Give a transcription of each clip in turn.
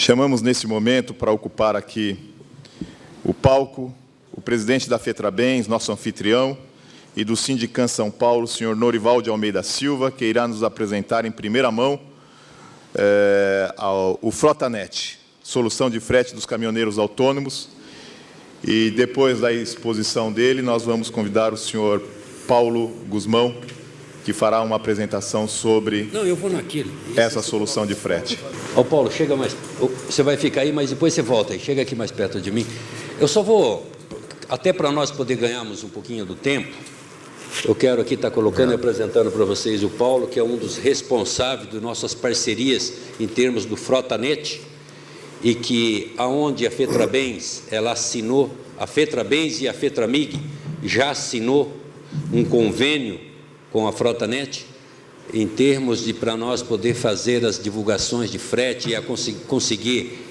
Chamamos nesse momento para ocupar aqui o palco o presidente da FETRABENS, nosso anfitrião, e do Sindicam São Paulo, o senhor Norival de Almeida Silva, que irá nos apresentar em primeira mão o Frotanet, solução de frete dos caminhoneiros autônomos. E depois da exposição dele, nós vamos convidar o senhor Paulo Guzmão, que fará uma apresentação sobre essa solução de frete. Ô Paulo, chega mais, você vai ficar aí, mas depois você volta aí, chega aqui mais perto de mim. Eu só vou, até para nós poder ganharmos um pouquinho do tempo, eu quero aqui estar colocando e apresentando para vocês o Paulo, que é um dos responsáveis de nossas parcerias em termos do Frotanet, e que aonde a FETRABENS, ela assinou, a FETRABENS e a FETRAMIG já assinou um convênio com a Frotanet, em termos de para nós poder fazer as divulgações de frete e conseguir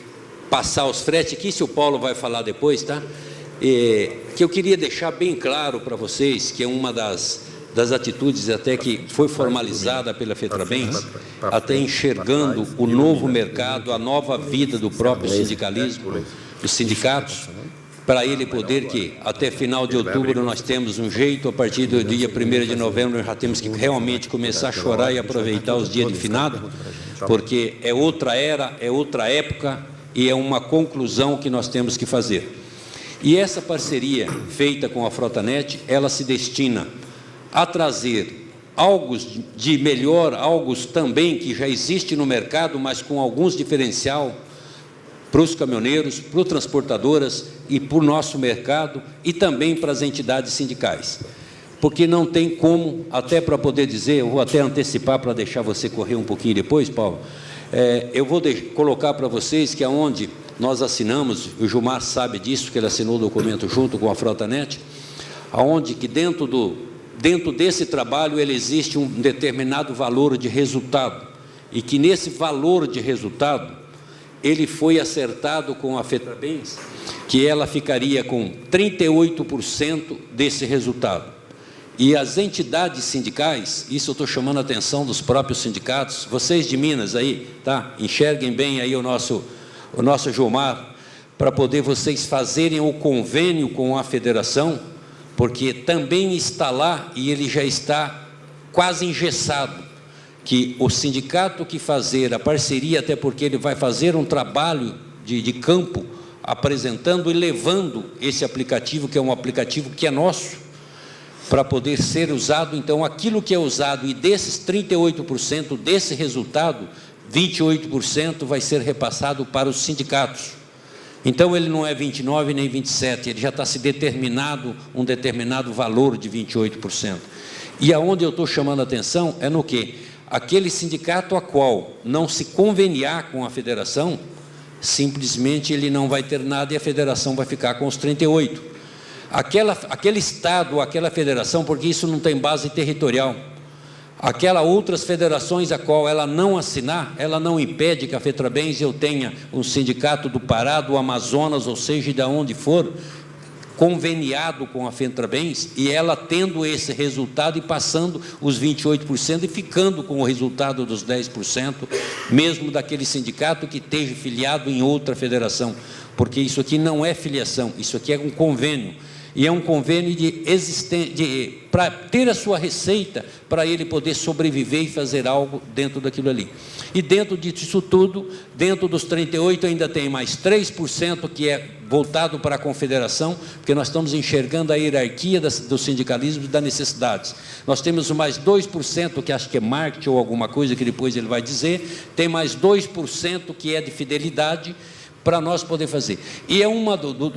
passar os fretes, que isso o Paulo vai falar depois, tá? Que eu queria deixar bem claro para vocês, que é uma das atitudes até que foi formalizada pela FETRABENS, até enxergando o novo mercado, a nova vida do próprio sindicalismo, do sindicato, para ele poder que, até final de outubro, nós temos um jeito, a partir do dia 1º de novembro, nós já temos que realmente começar a chorar e aproveitar os dias de finado, porque é outra era, é outra época e é uma conclusão que nós temos que fazer. E essa parceria feita com a Frotanet, ela se destina a trazer algo de melhor, algo também que já existe no mercado, mas com alguns diferencial para os caminhoneiros, para as transportadoras e para o nosso mercado e também para as entidades sindicais. Porque não tem como, até para poder dizer, eu vou até antecipar para deixar você correr um pouquinho depois, Paulo, eu vou colocar para vocês que aonde nós assinamos, o Gilmar sabe disso, que ele assinou o documento junto com a Frotanet, aonde que dentro desse trabalho ele existe um determinado valor de resultado e que nesse valor de resultado ele foi acertado com a FETRABENS, que ela ficaria com 38% desse resultado. E as entidades sindicais, isso eu estou chamando a atenção dos próprios sindicatos, vocês de Minas aí, tá? Enxerguem bem aí o nosso Gilmar, para poder vocês fazerem o convênio com a federação, porque também está lá e ele já está quase engessado, que o sindicato que fazer a parceria, até porque ele vai fazer um trabalho de campo, apresentando e levando esse aplicativo, que é um aplicativo que é nosso, para poder ser usado. Então, aquilo que é usado, e desses 38% desse resultado, 28% vai ser repassado para os sindicatos. Então, ele não é 29% nem 27%, ele já está se determinado um determinado valor de 28%. E aonde eu estou chamando a atenção é no quê? Aquele sindicato a qual não se conveniar com a federação, simplesmente ele não vai ter nada e a federação vai ficar com os 38%. Aquele estado ou aquela federação, porque isso não tem base territorial, aquelas outras federações a qual ela não assinar, ela não impede que a FETRABENS eu tenha um sindicato do Pará, do Amazonas, ou seja, de onde for, conveniado com a FETRABENS, e ela tendo esse resultado e passando os 28% e ficando com o resultado dos 10%, mesmo daquele sindicato que esteja filiado em outra federação, porque isso aqui não é filiação, isso aqui é um convênio. E é um convênio para ter a sua receita, para ele poder sobreviver e fazer algo dentro daquilo ali. E dentro disso tudo, dentro dos 38% ainda tem mais 3% que é voltado para a confederação, porque nós estamos enxergando a hierarquia do sindicalismo e das necessidades. Nós temos mais 2% que acho que é marketing ou alguma coisa que depois ele vai dizer, tem mais 2% que é de fidelidade, para nós poder fazer. E é um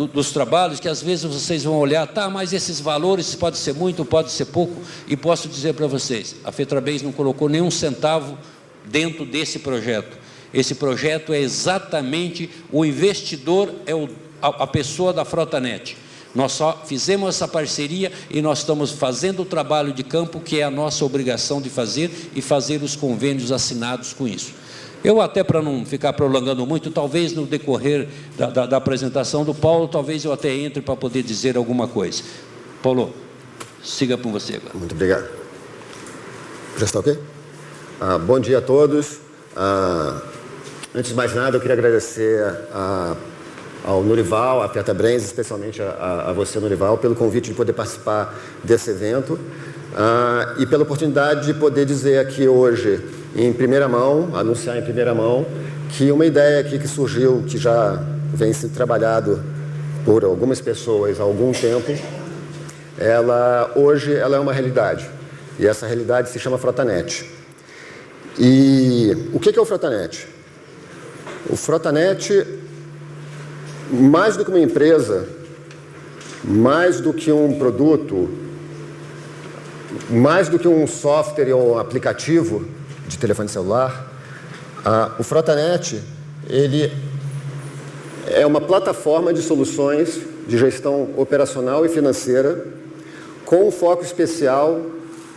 dos trabalhos que às vezes vocês vão olhar, tá, mas esses valores pode ser muito, pode ser pouco, e posso dizer para vocês, a FETRABENS não colocou nenhum centavo dentro desse projeto. Esse projeto é exatamente, o investidor é a pessoa da Frotanet. Nós só fizemos essa parceria e nós estamos fazendo o trabalho de campo que é a nossa obrigação de fazer e fazer os convênios assinados com isso. Eu até, para não ficar prolongando muito, talvez no decorrer da apresentação do Paulo, talvez eu até entre para poder dizer alguma coisa. Paulo, siga com você agora. Muito obrigado. Já está ok? Bom dia a todos. Antes de mais nada, eu queria agradecer ao Norival, à Fetrabrens, especialmente a você, Norival, pelo convite de poder participar desse evento e pela oportunidade de poder dizer aqui hoje, em primeira mão, anunciar em primeira mão, que uma ideia aqui que surgiu, que já vem sendo trabalhado por algumas pessoas há algum tempo, hoje ela é uma realidade. E essa realidade se chama Frotanet. E o que é o Frotanet? O Frotanet, mais do que uma empresa, mais do que um produto, mais do que um software ou um aplicativo de telefone celular, o Frotanet, ele é uma plataforma de soluções de gestão operacional e financeira com um foco especial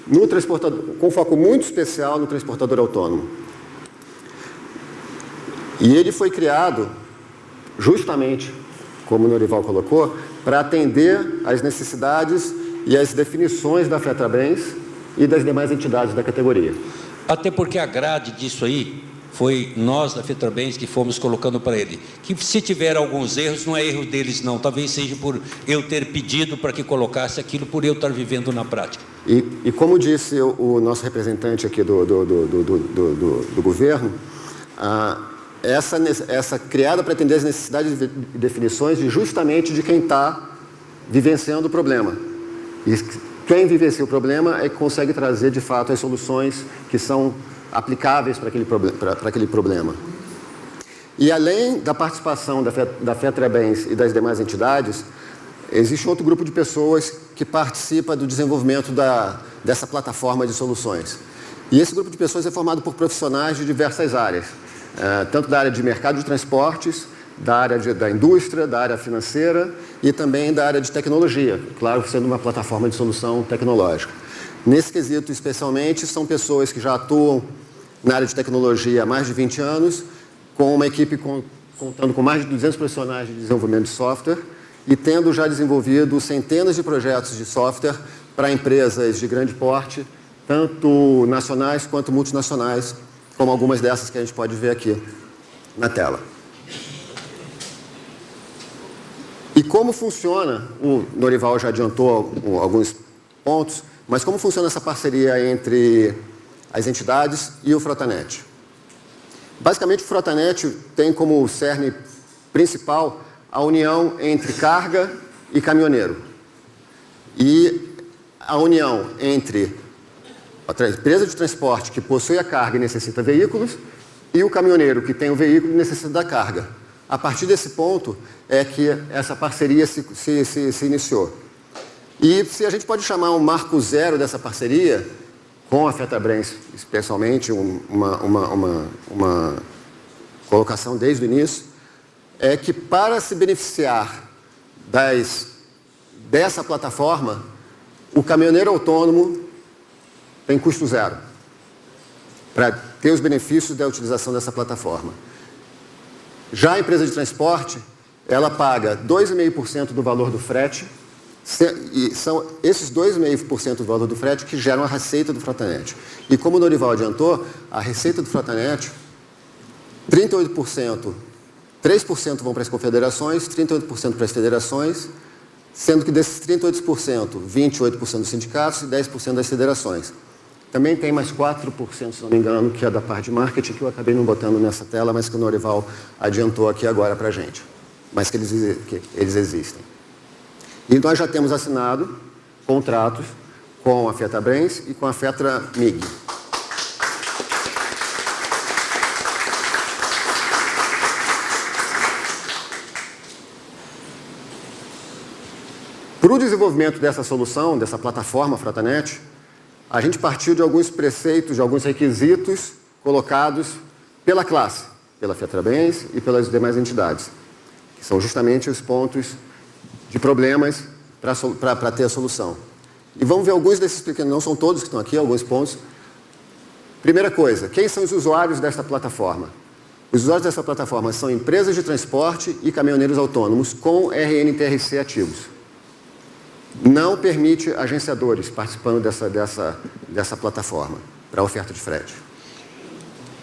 no transportador, com um foco muito especial no transportador autônomo. E ele foi criado justamente, como o Norival colocou, para atender às necessidades e às definições da Fetrabrens e das demais entidades da categoria. Até porque a grade disso aí foi nós da Fetrabrens que fomos colocando para ele. Que se tiver alguns erros, não é erro deles não, talvez seja por eu ter pedido para que colocasse aquilo, por eu estar vivendo na prática. E como disse o nosso representante aqui do governo, essa criada para atender as necessidades e definições justamente de quem está vivenciando o problema. E quem vivencia o problema é que consegue trazer, de fato, as soluções que são aplicáveis para aquele problema. E além da participação da Fetrabrens e das demais entidades, existe outro grupo de pessoas que participa do desenvolvimento dessa plataforma de soluções. E esse grupo de pessoas é formado por profissionais de diversas áreas, tanto da área de mercado de transportes, da área da indústria, da área financeira e também da área de tecnologia, claro, sendo uma plataforma de solução tecnológica. Nesse quesito, especialmente, são pessoas que já atuam na área de tecnologia há mais de 20 anos, com uma equipe contando com mais de 200 profissionais de desenvolvimento de software e tendo já desenvolvido centenas de projetos de software para empresas de grande porte, tanto nacionais quanto multinacionais, como algumas dessas que a gente pode ver aqui na tela. E como funciona, o Norival já adiantou alguns pontos, mas como funciona essa parceria entre as entidades e o Frotanet? Basicamente, o Frotanet tem como cerne principal a união entre carga e caminhoneiro. E a união entre a empresa de transporte que possui a carga e necessita veículos e o caminhoneiro que tem o veículo e necessita da carga. A partir desse ponto é que essa parceria se iniciou. E se a gente pode chamar um marco zero dessa parceria, com a Fetrabrens especialmente, uma colocação desde o início, é que para se beneficiar dessa plataforma, o caminhoneiro autônomo tem custo zero para ter os benefícios da utilização dessa plataforma. Já a empresa de transporte, ela paga 2,5% do valor do frete, e são esses 2,5% do valor do frete que geram a receita do Frotanet. E como o Norival adiantou, a receita do Frotanet, 38%, 3% vão para as confederações, 38% para as federações, sendo que desses 38%, 28% dos sindicatos e 10% das federações. Também tem mais 4%, se não me engano, que é da parte de marketing, que eu acabei não botando nessa tela, mas que o Norival adiantou aqui agora para a gente. Mas que eles existem. E nós já temos assinado contratos com a Fetrabrens e com a Fetramig. Para o desenvolvimento dessa solução, dessa plataforma Frotanet, a gente partiu de alguns preceitos, de alguns requisitos colocados pela classe, pela Fetrabrens e pelas demais entidades, que são justamente os pontos de problemas para ter a solução. E vamos ver alguns desses pequenos, não são todos que estão aqui, alguns pontos. Primeira coisa, quem são os usuários desta plataforma? Os usuários dessa plataforma são empresas de transporte e caminhoneiros autônomos com RNTRC ativos. Não permite agenciadores participando dessa plataforma para oferta de frete.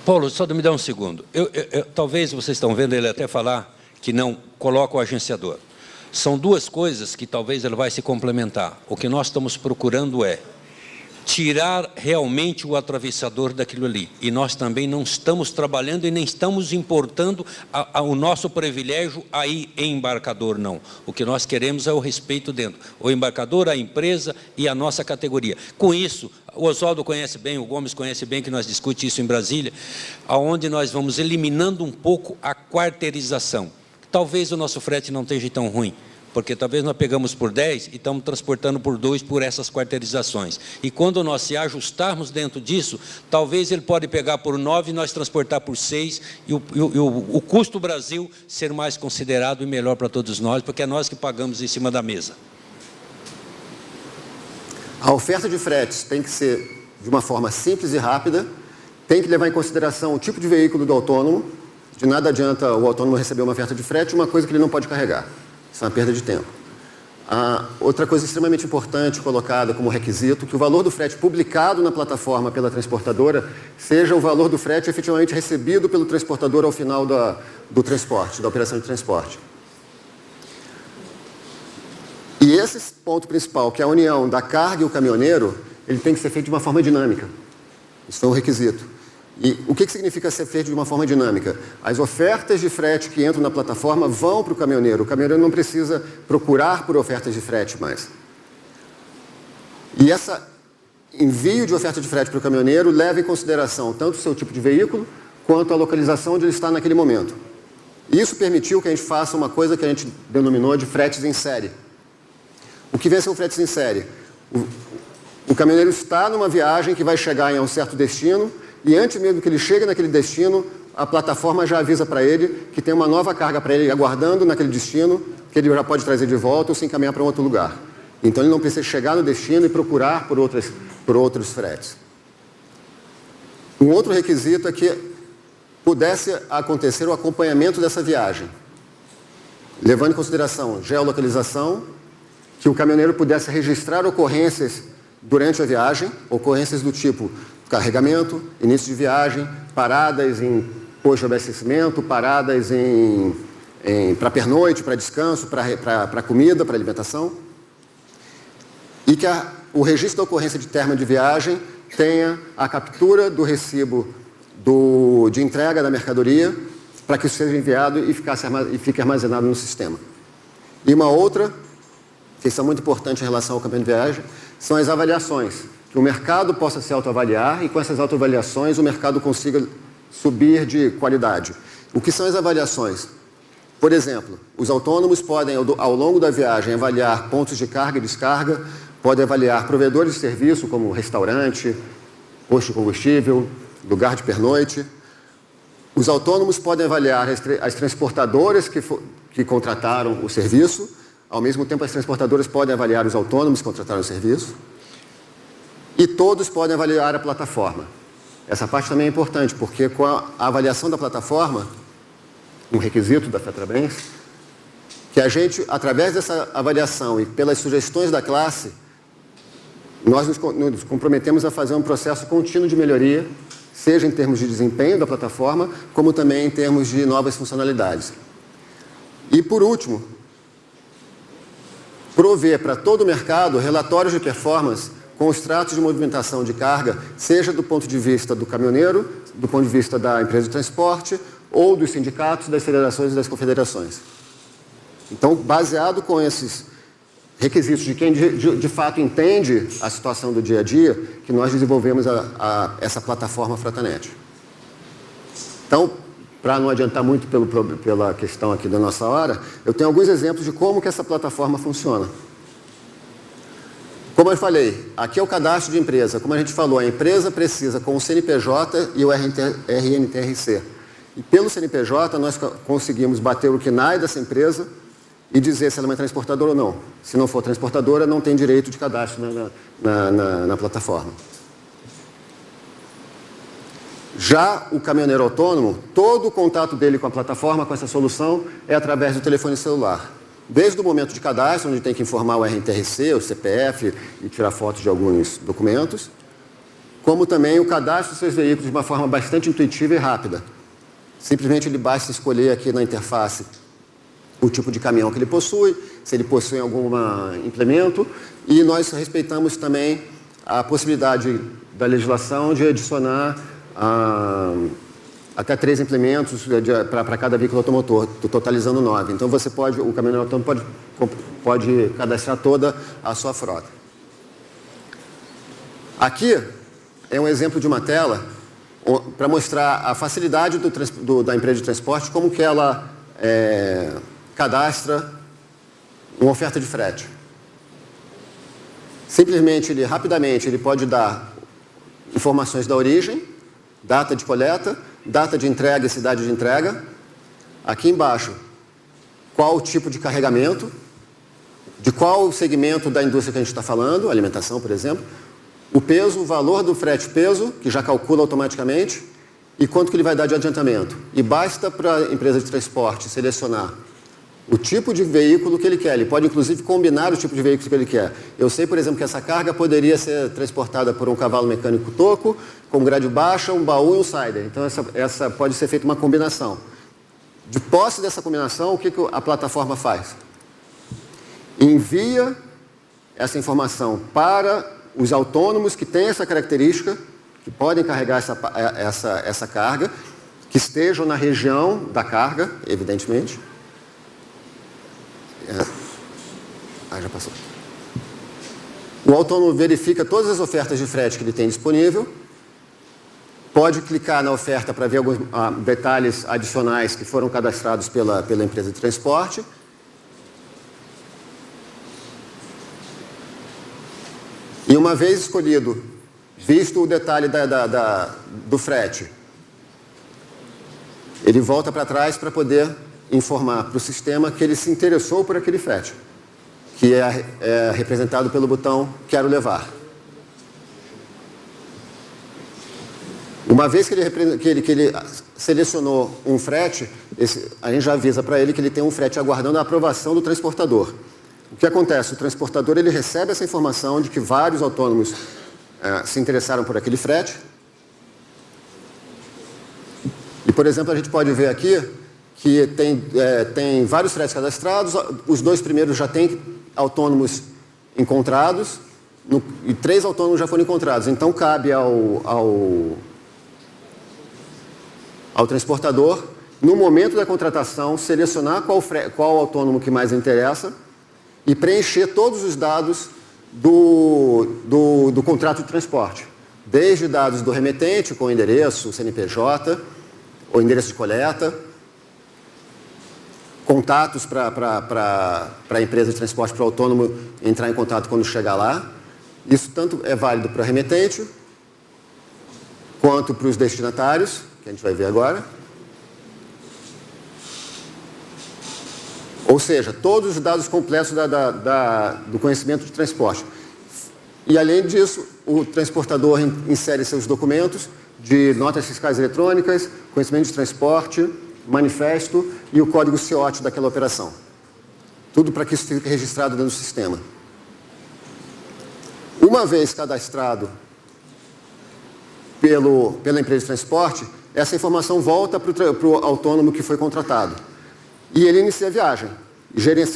Paulo, só me dá um segundo. Talvez vocês estão vendo ele até falar que não coloca o agenciador. São duas coisas que talvez ele vai se complementar. O que nós estamos procurando é tirar realmente o atravessador daquilo ali. E nós também não estamos trabalhando e nem estamos importando o nosso privilégio aí em embarcador, não. O que nós queremos é o respeito dentro. O embarcador, a empresa e a nossa categoria. Com isso, o Oswaldo conhece bem, o Gomes conhece bem, que nós discutimos isso em Brasília, onde nós vamos eliminando um pouco a quarteirização. Talvez o nosso frete não esteja tão ruim, porque talvez nós pegamos por 10 e estamos transportando por 2 por essas quarteirizações. E quando nós se ajustarmos dentro disso, talvez ele pode pegar por 9 e nós transportar por 6 e o custo Brasil ser mais considerado e melhor para todos nós, porque é nós que pagamos em cima da mesa. A oferta de fretes tem que ser de uma forma simples e rápida, tem que levar em consideração o tipo de veículo do autônomo. De nada adianta o autônomo receber uma oferta de frete, uma coisa que ele não pode carregar. Isso é uma perda de tempo. Outra coisa extremamente importante colocada como requisito, que o valor do frete publicado na plataforma pela transportadora seja o valor do frete efetivamente recebido pelo transportador ao final do transporte, da operação de transporte. E esse ponto principal, que é a união da carga e o caminhoneiro, ele tem que ser feito de uma forma dinâmica. Isso foi um requisito. E o que significa ser feito de uma forma dinâmica? As ofertas de frete que entram na plataforma vão para o caminhoneiro. O caminhoneiro não precisa procurar por ofertas de frete mais. E esse envio de oferta de frete para o caminhoneiro leva em consideração tanto o seu tipo de veículo, quanto a localização onde ele está naquele momento. Isso permitiu que a gente faça uma coisa que a gente denominou de fretes em série. O que vem a ser o fretes em série? O caminhoneiro está numa viagem que vai chegar em um certo destino, e antes mesmo que ele chegue naquele destino, a plataforma já avisa para ele que tem uma nova carga para ele aguardando naquele destino, que ele já pode trazer de volta ou se encaminhar para um outro lugar. Então ele não precisa chegar no destino e procurar por outros fretes. Um outro requisito é que pudesse acontecer o acompanhamento dessa viagem, levando em consideração geolocalização, que o caminhoneiro pudesse registrar ocorrências durante a viagem, ocorrências do tipo carregamento, início de viagem, paradas em posto de abastecimento, paradas para pernoite, para descanso, para comida, para alimentação. E que o registro da ocorrência de termo de viagem tenha a captura do recibo de entrega da mercadoria para que isso seja enviado e fique armazenado no sistema. E uma outra, que isso é muito importante em relação ao caminho de viagem, são as avaliações. Que o mercado possa se autoavaliar e com essas autoavaliações o mercado consiga subir de qualidade. O que são as avaliações? Por exemplo, os autônomos podem, ao longo da viagem, avaliar pontos de carga e descarga, podem avaliar provedores de serviço, como restaurante, posto de combustível, lugar de pernoite. Os autônomos podem avaliar as transportadoras que contrataram o serviço. Ao mesmo tempo, as transportadoras podem avaliar os autônomos que contrataram o serviço. E todos podem avaliar a plataforma. Essa parte também é importante, porque com a avaliação da plataforma, um requisito da FETRABRENS, que a gente, através dessa avaliação e pelas sugestões da classe, nós nos comprometemos a fazer um processo contínuo de melhoria, seja em termos de desempenho da plataforma, como também em termos de novas funcionalidades. E, por último, prover para todo o mercado relatórios de performance com os tratos de movimentação de carga, seja do ponto de vista do caminhoneiro, do ponto de vista da empresa de transporte, ou dos sindicatos, das federações e das confederações. Então, baseado com esses requisitos de quem de fato entende a situação do dia a dia, que nós desenvolvemos essa plataforma Fratanet. Então, para não adiantar muito pela questão aqui da nossa hora, eu tenho alguns exemplos de como que essa plataforma funciona. Como eu falei, aqui é o cadastro de empresa. Como a gente falou, a empresa precisa com o CNPJ e o RNTRC. E pelo CNPJ nós conseguimos bater o CNAE dessa empresa e dizer se ela é uma transportadora ou não. Se não for transportadora, não tem direito de cadastro na plataforma. Já o caminhoneiro autônomo, todo o contato dele com a plataforma, com essa solução, é através do telefone celular. Desde o momento de cadastro, onde tem que informar o RNTRC, o CPF e tirar fotos de alguns documentos, como também o cadastro dos seus veículos de uma forma bastante intuitiva e rápida. Simplesmente ele basta escolher aqui na interface o tipo de caminhão que ele possui, se ele possui algum implemento, e nós respeitamos também a possibilidade da legislação de adicionar até 3 implementos para cada veículo automotor, totalizando 9. Então o caminhoneiro autônomo pode cadastrar toda a sua frota. Aqui é um exemplo de uma tela para mostrar a facilidade da empresa de transporte, como que ela cadastra uma oferta de frete. Simplesmente, rapidamente, ele pode dar informações da origem, data de coleta, data de entrega e cidade de entrega. Aqui embaixo, qual o tipo de carregamento, de qual segmento da indústria que a gente está falando, alimentação, por exemplo, o peso, o valor do frete peso, que já calcula automaticamente, e quanto que ele vai dar de adiantamento. E basta para a empresa de transporte selecionar o tipo de veículo que ele quer. Ele pode, inclusive, combinar o tipo de veículo que ele quer. Eu sei, por exemplo, que essa carga poderia ser transportada por um cavalo mecânico toco, com grade baixa, um baú e um sider. Então, essa pode ser feita uma combinação. De posse dessa combinação, o que a plataforma faz? Envia essa informação para os autônomos que têm essa característica, que podem carregar essa carga, que estejam na região da carga, evidentemente. Já passou. O autônomo verifica todas as ofertas de frete que ele tem disponível, pode clicar na oferta para ver alguns detalhes adicionais que foram cadastrados pela empresa de transporte. E uma vez escolhido, visto o detalhe do frete, ele volta para trás para poder informar para o sistema que ele se interessou por aquele frete, que é representado pelo botão Quero Levar. Uma vez que ele selecionou um frete, a gente já avisa para ele que ele tem um frete aguardando a aprovação do transportador. O que acontece? O transportador ele recebe essa informação de que vários autônomos se interessaram por aquele frete. E, por exemplo, a gente pode ver aqui que tem vários fretes cadastrados, os 2 primeiros já têm autônomos encontrados, e 3 autônomos já foram encontrados. Então, cabe ao transportador, no momento da contratação, selecionar qual autônomo que mais interessa e preencher todos os dados do contrato de transporte. Desde dados do remetente, com o endereço, CNPJ, o endereço de coleta, contatos para a empresa de transporte, para o autônomo entrar em contato quando chegar lá. Isso tanto é válido para o remetente, quanto para os destinatários, que a gente vai ver agora. Ou seja, todos os dados completos do conhecimento de transporte. E, além disso, o transportador insere seus documentos de notas fiscais eletrônicas, conhecimento de transporte, manifesto e o código CIOT daquela operação. Tudo para que isso fique registrado dentro do sistema. Uma vez cadastrado pela empresa de transporte, essa informação volta para o autônomo que foi contratado. E ele inicia a viagem,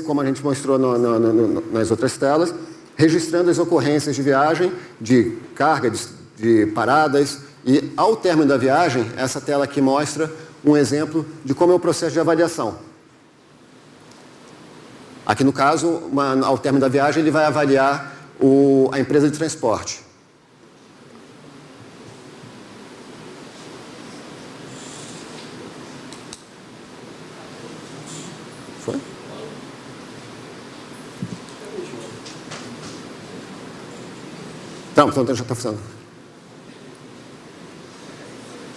como a gente mostrou nas outras telas, registrando as ocorrências de viagem, de carga, de paradas, e ao término da viagem, essa tela aqui mostra um exemplo de como é o processo de avaliação. Aqui no caso, ao término da viagem, ele vai avaliar a empresa de transporte. Foi? Não, então já está funcionando.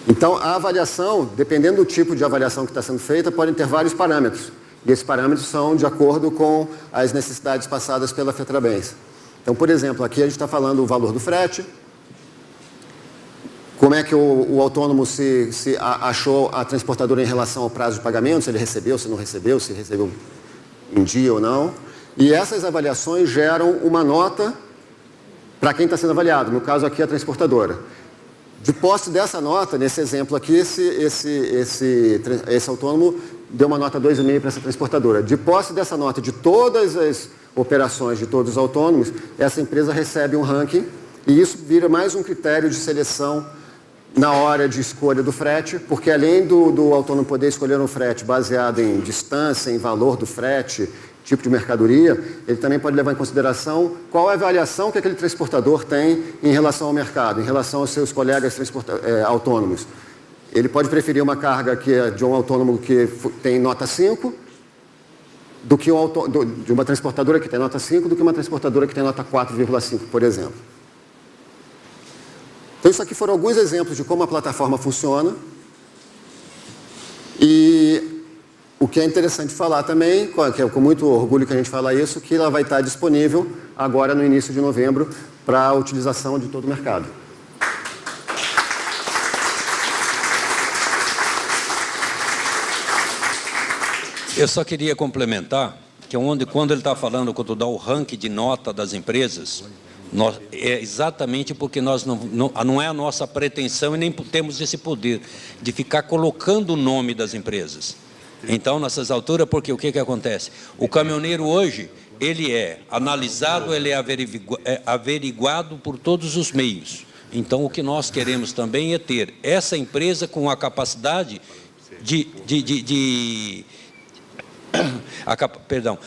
Então, a avaliação, dependendo do tipo de avaliação que está sendo feita, podem ter vários parâmetros. E esses parâmetros são de acordo com as necessidades passadas pela FETRABENS. Então, por exemplo, aqui a gente está falando o valor do frete, como é que o autônomo se achou a transportadora em relação ao prazo de pagamento, se ele recebeu, se não recebeu, se recebeu em dia ou não. E essas avaliações geram uma nota para quem está sendo avaliado, no caso aqui a transportadora. De posse dessa nota, nesse exemplo aqui, esse autônomo deu uma nota 2,5 para essa transportadora. De posse dessa nota, de todas as operações de todos os autônomos, essa empresa recebe um ranking e isso vira mais um critério de seleção na hora de escolha do frete, porque além do autônomo poder escolher um frete baseado em distância, em valor do frete, tipo de mercadoria, ele também pode levar em consideração qual é a avaliação que aquele transportador tem em relação ao mercado, em relação aos seus colegas autônomos. Ele pode preferir uma carga que é de um autônomo que tem nota 5 do que de uma transportadora que tem nota 5 do que uma transportadora que tem nota 4,5, por exemplo. Então, isso aqui foram alguns exemplos de como a plataforma funciona. E o que é interessante falar também, que é com muito orgulho que a gente fala isso, que ela vai estar disponível agora no início de novembro para a utilização de todo o mercado. Eu só queria complementar que quando ele está falando, quando dá o ranking de nota das empresas, é exatamente porque não é a nossa pretensão e nem temos esse poder de ficar colocando o nome das empresas. Então, nessas alturas, porque o que acontece? O caminhoneiro hoje, ele é analisado, ele é averiguado por todos os meios. Então, o que nós queremos também é ter essa empresa com a capacidade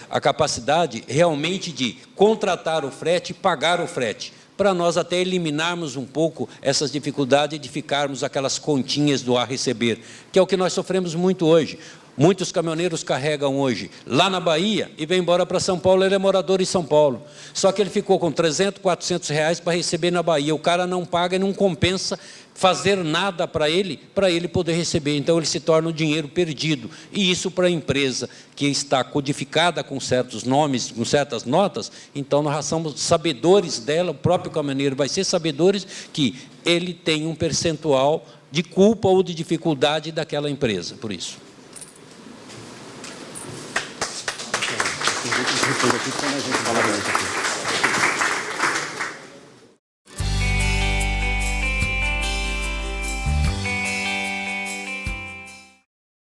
a capacidade realmente de contratar o frete e pagar o frete, para nós até eliminarmos um pouco essas dificuldades de ficarmos aquelas continhas do a receber, que é o que nós sofremos muito hoje. Muitos caminhoneiros carregam hoje lá na Bahia e vem embora para São Paulo, ele é morador em São Paulo. Só que ele ficou com 300, 400 reais para receber na Bahia. O cara não paga e não compensa fazer nada para ele poder receber. Então, ele se torna um dinheiro perdido. E isso para a empresa que está codificada com certos nomes, com certas notas, então nós somos sabedores dela, o próprio caminhoneiro vai ser sabedores que ele tem um percentual de culpa ou de dificuldade daquela empresa, por isso. Aqui, quando a gente fala